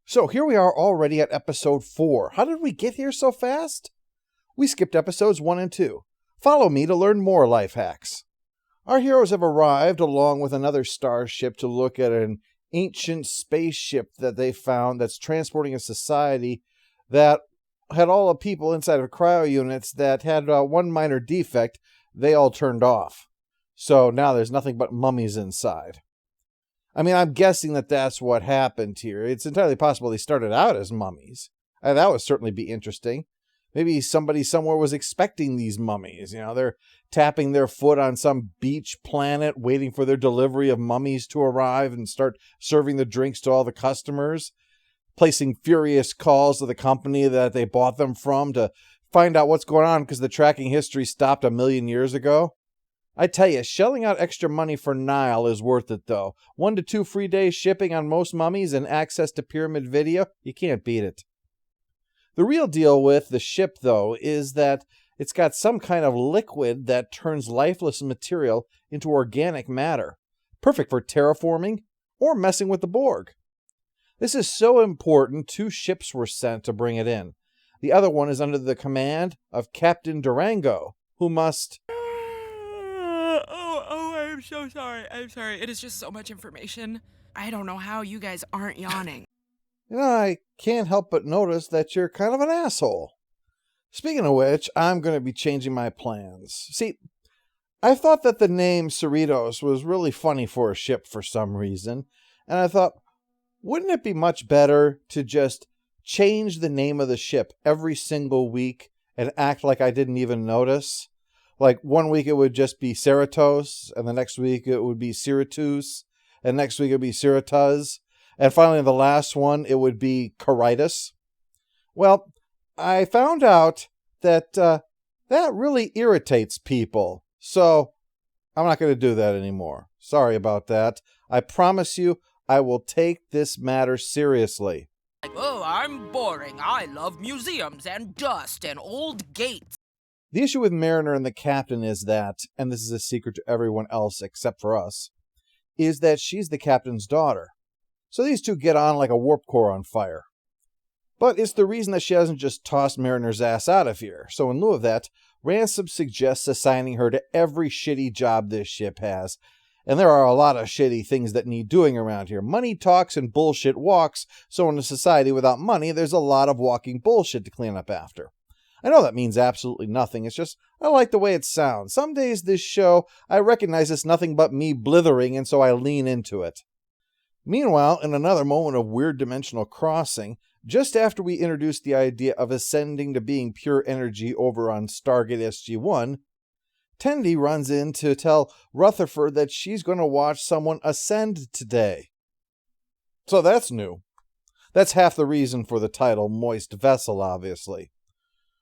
So here we are already at episode 4. How did we get here so fast? We skipped episodes 1 and 2. Follow me to learn more life hacks. Our heroes have arrived along with another starship to look at an ancient spaceship that they found that's transporting a society that had all the people inside of cryo units that had one minor defect. They all turned off. So now there's nothing but mummies inside. I mean, I'm guessing that that's what happened here. It's entirely possible they started out as mummies. That would certainly be interesting. Maybe somebody somewhere was expecting these mummies. You know, they're tapping their foot on some beach planet, waiting for their delivery of mummies to arrive and start serving the drinks to all the customers, placing furious calls to the company that they bought them from to find out what's going on because the tracking history stopped 1,000,000 years ago. I tell you, shelling out extra money for Nile is worth it, though. 1 to 2 free days shipping on most mummies and access to pyramid video, you can't beat it. The real deal with the ship, though, is that it's got some kind of liquid that turns lifeless material into organic matter, perfect for terraforming or messing with the Borg. This is so important, 2 ships were sent to bring it in. The other one is under the command of Captain Durango, who must... I'm so sorry. I'm sorry. It is just so much information. I don't know how you guys aren't yawning. You know, I can't help but notice that you're kind of an asshole. Speaking of which, I'm going to be changing my plans. See, I thought that the name Cerritos was really funny for a ship for some reason, and I thought, wouldn't it be much better to just change the name of the ship every single week and act like I didn't even notice? Like, one week it would just be Cerritos, and the next week it would be Cerritus, and next week it would be Cerritus, and finally the last one it would be Caritas. Well, I found out that that really irritates people, so I'm not going to do that anymore. Sorry about that. I promise you I will take this matter seriously. Oh, I'm boring. I love museums and dust and old gates. The issue with Mariner and the captain is that, and this is a secret to everyone else except for us, is that she's the captain's daughter. So these two get on like a warp core on fire. But it's the reason that she hasn't just tossed Mariner's ass out of here. So in lieu of that, Ransom suggests assigning her to every shitty job this ship has. And there are a lot of shitty things that need doing around here. Money talks and bullshit walks, so in a society without money, there's a lot of walking bullshit to clean up after. I know that means absolutely nothing, it's just, I like the way it sounds. Some days this show, I recognize it's nothing but me blithering, and so I lean into it. Meanwhile, in another moment of weird dimensional crossing, just after we introduced the idea of ascending to being pure energy over on Stargate SG-1, Tendi runs in to tell Rutherford that she's going to watch someone ascend today. So that's new. That's half the reason for the title Moist Vessel, obviously.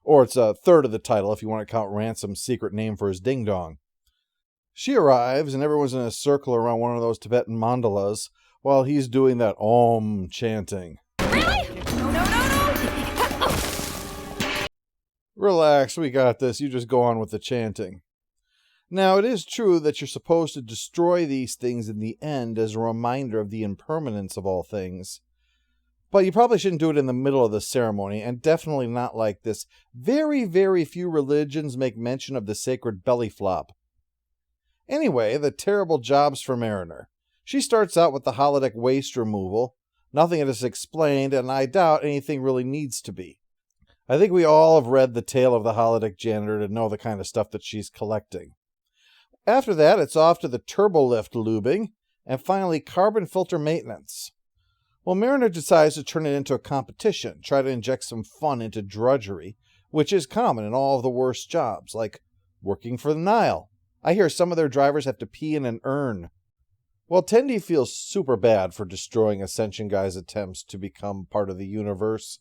Or it's a third of the title if you want to count Ransom's secret name for his ding-dong. She arrives and everyone's in a circle around one of those Tibetan mandalas while he's doing that Om chanting. Really? No. Relax, we got this. You just go on with the chanting. Now, it is true that you're supposed to destroy these things in the end as a reminder of the impermanence of all things. But you probably shouldn't do it in the middle of the ceremony, and definitely not like this. Very, very few religions make mention of the sacred belly flop. Anyway, the terrible jobs for Mariner. She starts out with the holodeck waste removal. Nothing is explained, and I doubt anything really needs to be. I think we all have read the tale of the holodeck janitor to know the kind of stuff that she's collecting. After that, it's off to the turbolift lubing, and finally carbon filter maintenance. Well, Mariner decides to turn it into a competition, try to inject some fun into drudgery, which is common in all of the worst jobs, like working for the Nile. I hear some of their drivers have to pee in an urn. Well, Tendi feels super bad for destroying Ascension Guy's attempts to become part of the universe,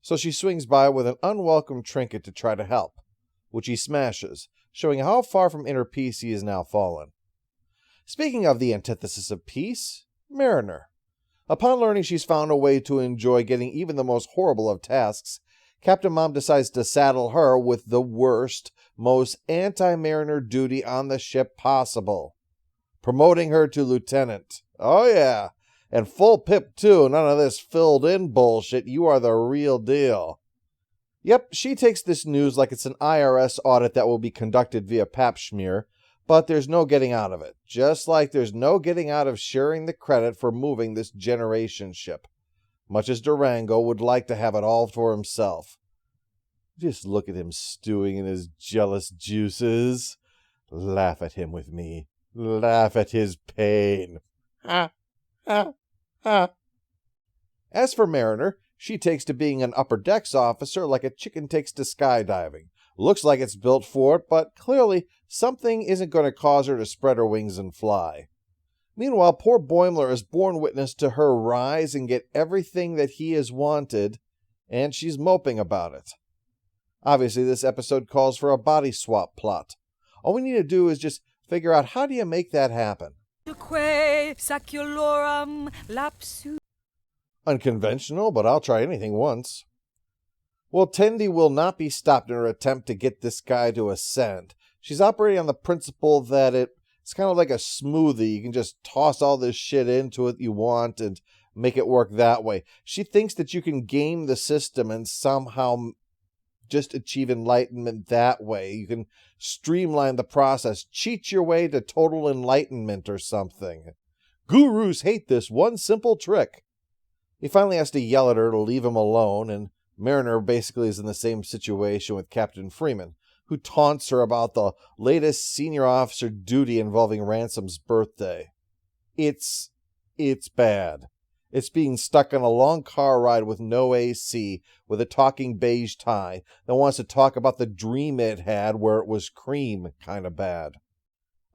so she swings by with an unwelcome trinket to try to help, which he smashes, showing how far from inner peace he has now fallen. Speaking of the antithesis of peace, Mariner. Upon learning she's found a way to enjoy getting even the most horrible of tasks, Captain Mom decides to saddle her with the worst, most anti-Mariner duty on the ship possible. Promoting her to lieutenant. Oh yeah, And full pip, too. None of this filled-in bullshit. You are the real deal. Yep, she takes this news like it's an IRS audit that will be conducted via pap smear, but there's no getting out of it. Just like there's no getting out of sharing the credit for moving this generation ship. Much as Durango would like to have it all for himself. Just look at him stewing in his jealous juices. Laugh at him with me. Laugh at his pain. Ha, ha, ha. As for Mariner, she takes to being an upper decks officer like a chicken takes to skydiving. Looks like it's built for it, but clearly something isn't going to cause her to spread her wings and fly. Meanwhile, poor Boimler is born witness to her rise and get everything that he has wanted, and she's moping about it. Obviously, this episode calls for a body swap plot. All we need to do is just figure out how do you make that happen. Unconventional, but I'll try anything once. Well, Tendi will not be stopped in her attempt to get this guy to ascend. She's operating on the principle that it's kind of like a smoothie. You can just toss all this shit into it you want and make it work that way. She thinks that you can game the system and somehow just achieve enlightenment that way. You can streamline the process, cheat your way to total enlightenment or something. Gurus hate this one simple trick. He finally has to yell at her to leave him alone, and Mariner basically is in the same situation with Captain Freeman, who taunts her about the latest senior officer duty involving Ransom's birthday. It's bad. It's being stuck on a long car ride with no AC, with a talking beige tie, that wants to talk about the dream it had where it was cream kind of bad.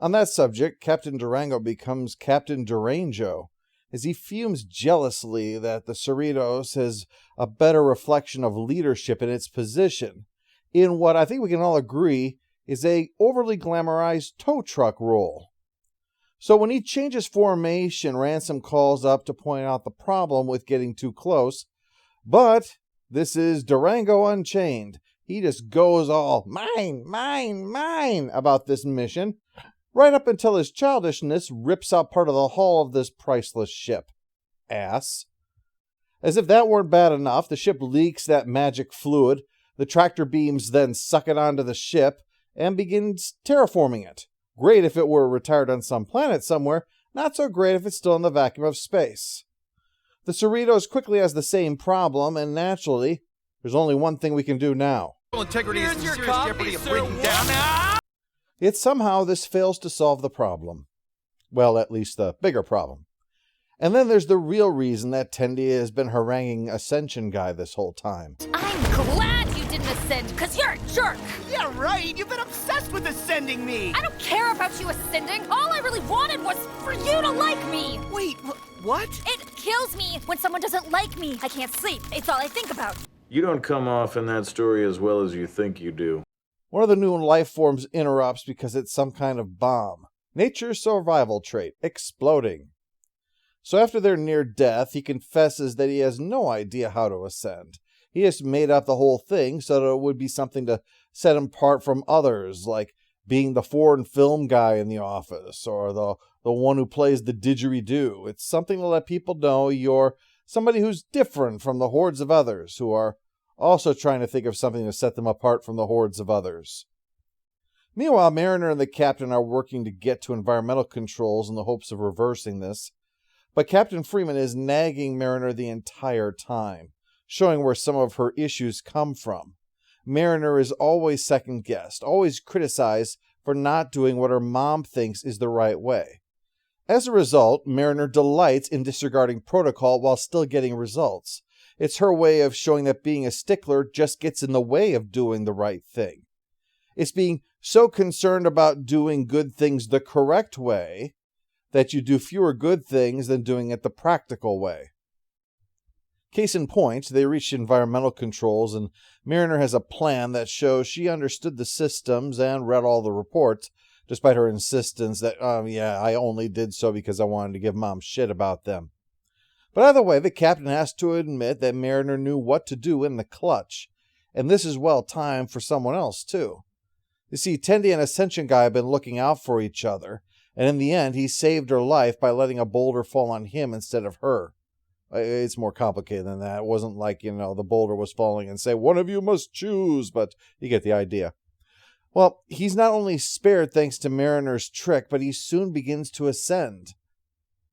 On that subject, Captain Durango becomes Captain Durango, as he fumes jealously that the Cerritos has a better reflection of leadership in its position, in what I think we can all agree is a overly glamorized tow truck role. So when he changes formation, Ransom calls up to point out the problem with getting too close. But this is Durango Unchained. He just goes all mine, mine, mine about this mission, right up until his childishness rips out part of the hull of this priceless ship. Ass. As if that weren't bad enough, the ship leaks that magic fluid. The tractor beams then suck it onto the ship and begins terraforming it. Great if it were retired on some planet somewhere, not so great if it's still in the vacuum of space. The Cerritos quickly has the same problem, and naturally, there's only one thing we can do now. Integrity is in serious jeopardy of breaking down. Yet somehow this fails to solve the problem. Well, at least the bigger problem. And then there's the real reason that Tendi has been haranguing Ascension Guy this whole time. I'm glad you didn't ascend, because you're a jerk! Yeah, right. You've been obsessed with ascending me. I don't care about you ascending. All I really wanted was for you to like me. Wait, what? It kills me when someone doesn't like me. I can't sleep. It's all I think about. You don't come off in that story as well as you think you do. One of the new life forms interrupts because it's some kind of bomb. Nature's survival trait, exploding. So after their near death, he confesses that he has no idea how to ascend. He just made up the whole thing so that it would be something to set him apart from others, like being the foreign film guy in the office, or the one who plays the didgeridoo. It's something to let people know you're somebody who's different from the hordes of others, who are also trying to think of something to set them apart from the hordes of others. Meanwhile, Mariner and the captain are working to get to environmental controls in the hopes of reversing this, but Captain Freeman is nagging Mariner the entire time, showing where some of her issues come from. Mariner is always second-guessed, always criticized for not doing what her mom thinks is the right way. As a result, Mariner delights in disregarding protocol while still getting results. It's her way of showing that being a stickler just gets in the way of doing the right thing. It's being so concerned about doing good things the correct way that you do fewer good things than doing it the practical way. Case in point, they reach environmental controls, and Mariner has a plan that shows she understood the systems and read all the reports, despite her insistence that, I only did so because I wanted to give Mom shit about them. But either way, the captain has to admit that Mariner knew what to do in the clutch, and this is well timed for someone else, too. You see, Tendi and Ascension Guy have been looking out for each other, And in the end, he saved her life by letting a boulder fall on him instead of her. It's more complicated than that. It wasn't like, the boulder was falling and say, one of you must choose, but you get the idea. Well, he's not only spared thanks to Mariner's trick, but he soon begins to ascend.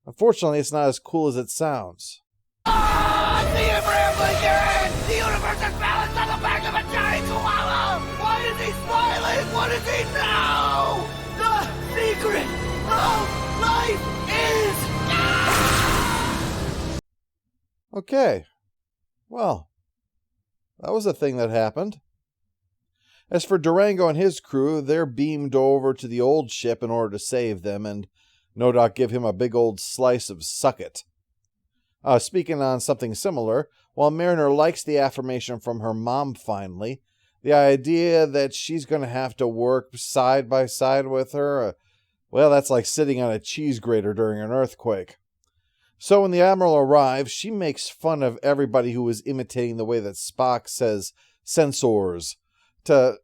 Unfortunately, it's not as cool as it sounds. See him rambling, Garrett! The universe is balanced on the back of a giant koala! Why is he smiling? What does he know? The secret of life is... Okay. Well, that was a thing that happened. As for Durango and his crew, they're beamed over to the old ship in order to save them, and no doubt give him a big old slice of suck it. Speaking on something similar, while Mariner likes the affirmation from her mom finally, the idea that she's going to have to work side by side with her, well, that's like sitting on a cheese grater during an earthquake. So when the Admiral arrives, she makes fun of everybody who is imitating the way that Spock says sensors to,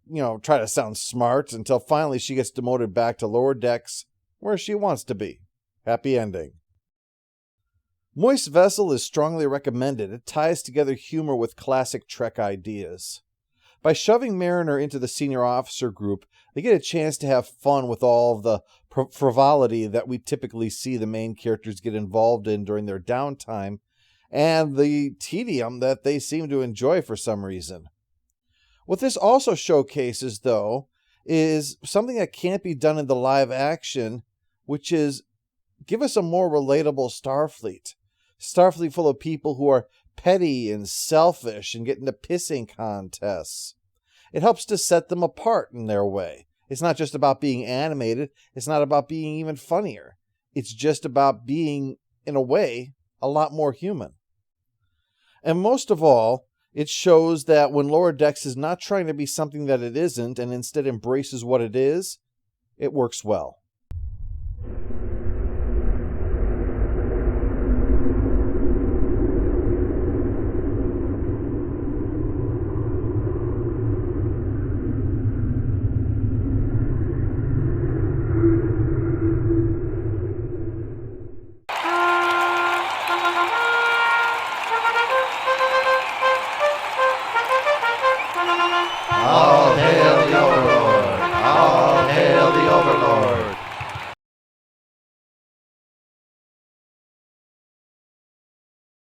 try to sound smart until finally she gets demoted back to Lower Decks where she wants to be. Happy ending. Moist Vessel is strongly recommended. It ties together humor with classic Trek ideas. By shoving Mariner into the senior officer group, they get a chance to have fun with all of the frivolity that we typically see the main characters get involved in during their downtime, and the tedium that they seem to enjoy for some reason. What this also showcases, though, is something that can't be done in the live action, which is give us a more relatable Starfleet. Starfleet full of people who are petty and selfish and get into pissing contests. It helps to set them apart in their way. It's not just about being animated. It's not about being even funnier. It's just about being, in a way, a lot more human. And most of all, it shows that when Lower Decks is not trying to be something that it isn't and instead embraces what it is, it works well.